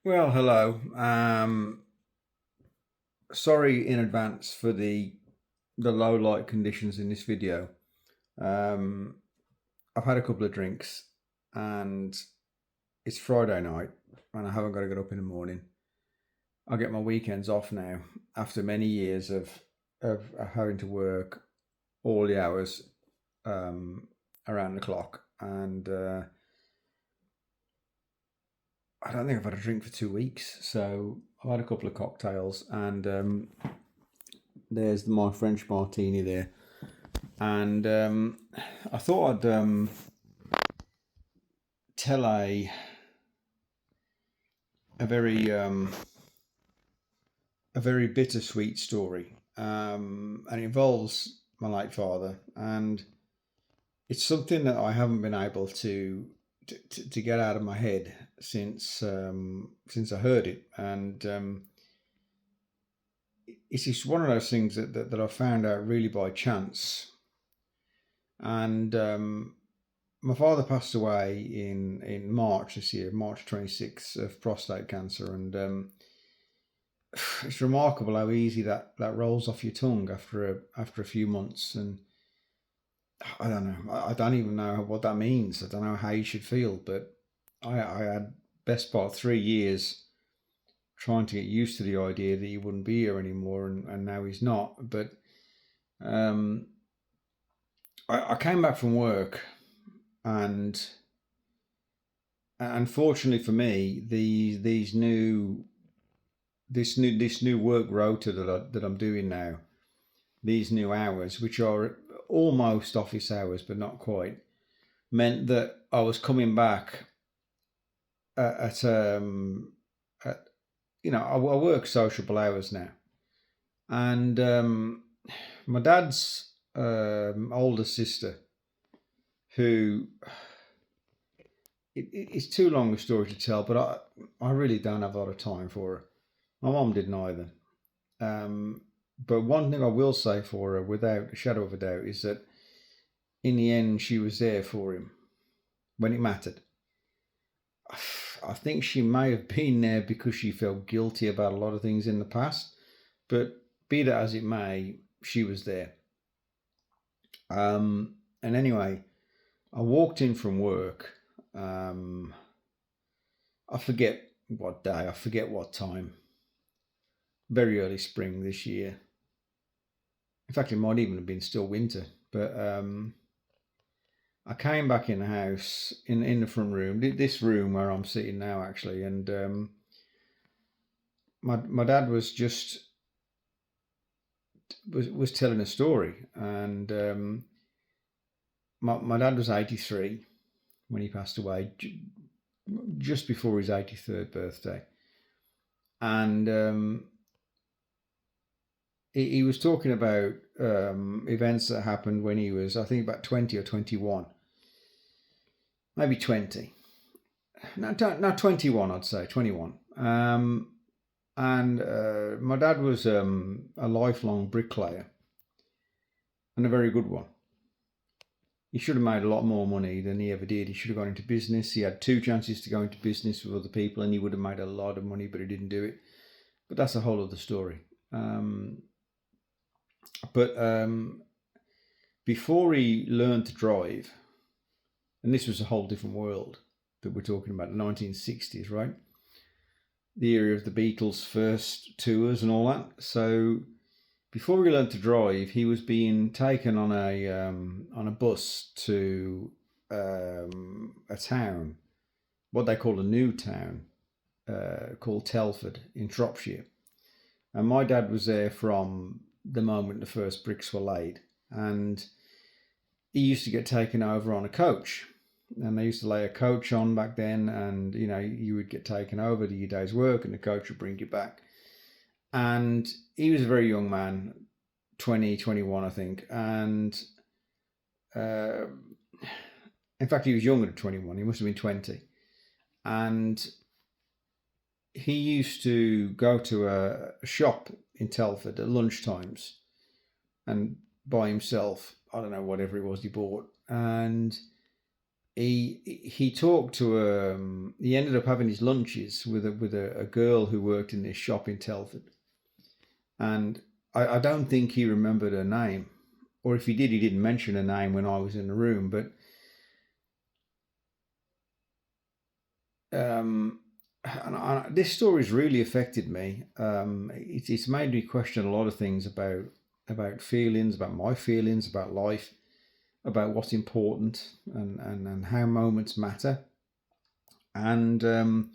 Well, hello. Sorry in advance for the low light conditions in this video. Um, I've had a couple of drinks and it's Friday night and I haven't got to get up in the morning. I get my weekends off now after many years of having to work all the hours um, around the clock, and I don't think I've had a drink for 2 weeks. So I've had a couple of cocktails and there's my French martini there, and I thought I'd tell a very a very bittersweet story, and it involves my late father, and it's something that I haven't been able to get out of my head since I heard it, and it's just one of those things that I found out really by chance, and my father passed away in March this year, March 26th, of prostate cancer, and it's remarkable how easy that rolls off your tongue after a few months, and I don't know, I don't even know what that means. I don't know how you should feel, but I had best part 3 years trying to get used to the idea that he wouldn't be here anymore, and now he's not. But um, I came back from work, and unfortunately for me, these new this new work rota that I'm doing now, these new hours, which are almost office hours but not quite, meant that I was coming back at I work sociable hours now, and my dad's older sister, who it's too long a story to tell, but I really don't have a lot of time for her. My mom didn't either. Um, but one thing I will say for her, without a shadow of a doubt, is that in the end, she was there for him when it mattered. I think she may have been there because she felt guilty about a lot of things in the past, but be that as it may, she was there. And anyway, I walked in from work. Um, I forget what day, I forget what time. Very early spring this year. In fact, it might even have been still winter. But I came back in the house in the front room, this room where I'm sitting now, actually, and my dad was just was telling a story, and my dad was 83 when he passed away, just before his 83rd birthday, and he was talking about events that happened when he was, I think, about 20 or 21, maybe 20. No, not 21, I'd say 21. And my dad was a lifelong bricklayer, and a very good one. He should have made a lot more money than he ever did. He should have gone into business. He had two chances to go into business with other people, and he would have made a lot of money, but he didn't do it. But that's a whole other story. But before he learned to drive, and this was a whole different world that we're talking about, the 1960s, right? The era of the Beatles' first tours and all that. So before he learned to drive, he was being taken on a bus to a town, what they call a new town, called Telford in Shropshire. And my dad was there from the moment the first bricks were laid, and he used to get taken over on a coach. And they used to lay a coach on back then, and you would get taken over to your day's work, and the coach would bring you back. And he was a very young man, 20, 21, I think. And uh, in fact, he was younger than 21. He must have been 20. And he used to go to a shop in Telford at lunch times and buy himself, I don't know, whatever it was he bought. And he talked to he ended up having his lunches with a girl who worked in this shop in Telford, and I don't think he remembered her name, or if he did, he didn't mention her name when I was in the room. But this story's really affected me. It's made me question a lot of things about feelings, about my feelings, about life, about what's important, and how moments matter. And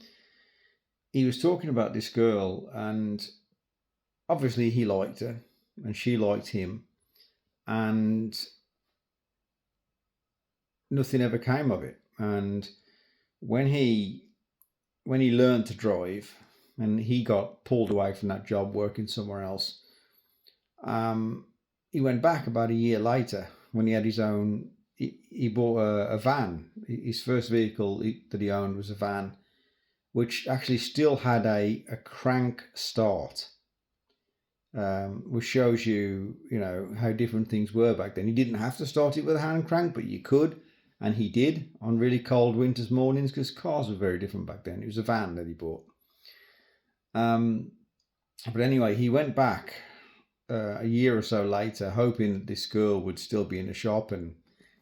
he was talking about this girl, and obviously he liked her, and she liked him, and nothing ever came of it. And when he learned to drive, and he got pulled away from that job working somewhere else, he went back about a year later when he had his own. He bought a van. His first vehicle that he owned was a van, which actually still had a crank start, which shows you how different things were back then. He didn't have to start it with a hand crank, but you could, and he did on really cold winter's mornings, because cars were very different back then. It was a van that he bought. But anyway, he went back a year or so later, hoping that this girl would still be in the shop, and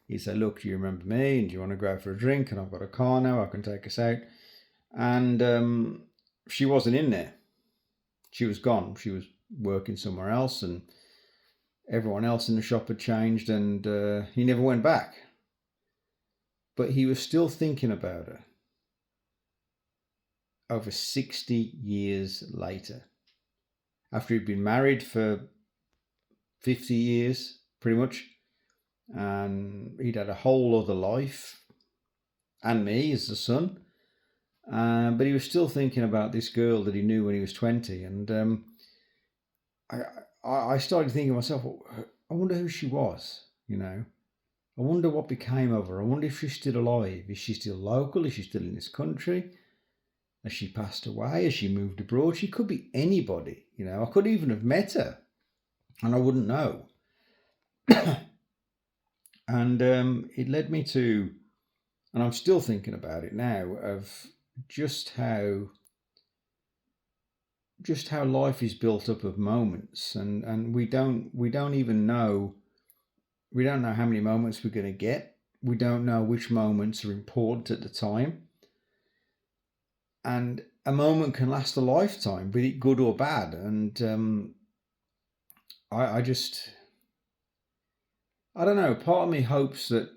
he said, "Look, do you remember me? And do you want to go for a drink? And I've got a car now, I can take us out." And she wasn't in there. She was gone. She was working somewhere else, and everyone else in the shop had changed, and he never went back. But he was still thinking about her over 60 years later, after he'd been married for 50 years, pretty much, and he'd had a whole other life, and me as the son, but he was still thinking about this girl that he knew when he was 20. And I started thinking to myself, I wonder who she was, I wonder what became of her. I wonder if she's still alive. Is she still local? Is she still in this country? Has she passed away? Has she moved abroad? She could be anybody, I could even have met her and I wouldn't know. And it led me to, and I'm still thinking about it now, of just how life is built up of moments, and we don't even know. We don't know how many moments we're going to get. We don't know which moments are important at the time. And a moment can last a lifetime, be it good or bad. And I don't know. Part of me hopes that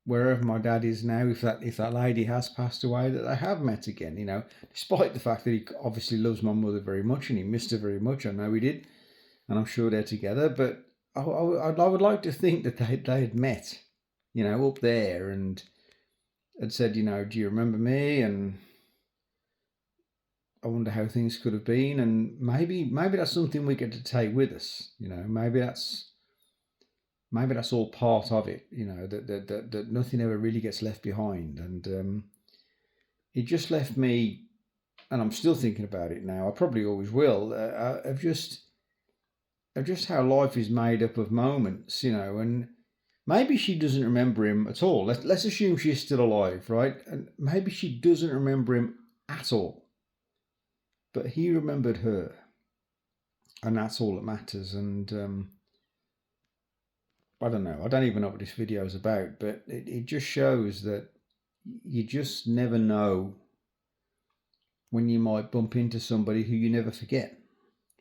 wherever my dad is now, if that lady has passed away, that they have met again. Despite the fact that he obviously loves my mother very much and he missed her very much. I know he did, and I'm sure they're together. But I would like to think that they had met, up there, and had said, do you remember me? And I wonder how things could have been. And maybe that's something we get to take with us. Maybe that's all part of it. That nothing ever really gets left behind. And it just left me, and I'm still thinking about it now. I probably always will. Of just how life is made up of moments, and maybe she doesn't remember him at all. Let's assume she's still alive, right? And maybe she doesn't remember him at all, but he remembered her, and that's all that matters. And I don't know. I don't even know what this video is about, but it just shows that you just never know when you might bump into somebody who you never forget,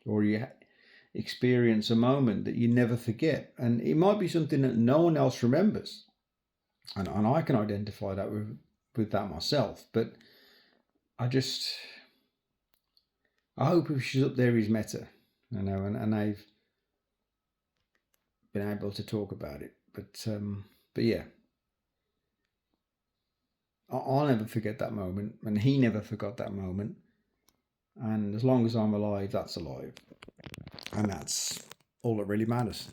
or you experience a moment that you never forget. And it might be something that no one else remembers. And I can identify that with that myself. But I hope if she's up there, he's met her, and they've been able to talk about it. But yeah, I'll never forget that moment, and he never forgot that moment. And as long as I'm alive, that's alive. And that's all that really matters.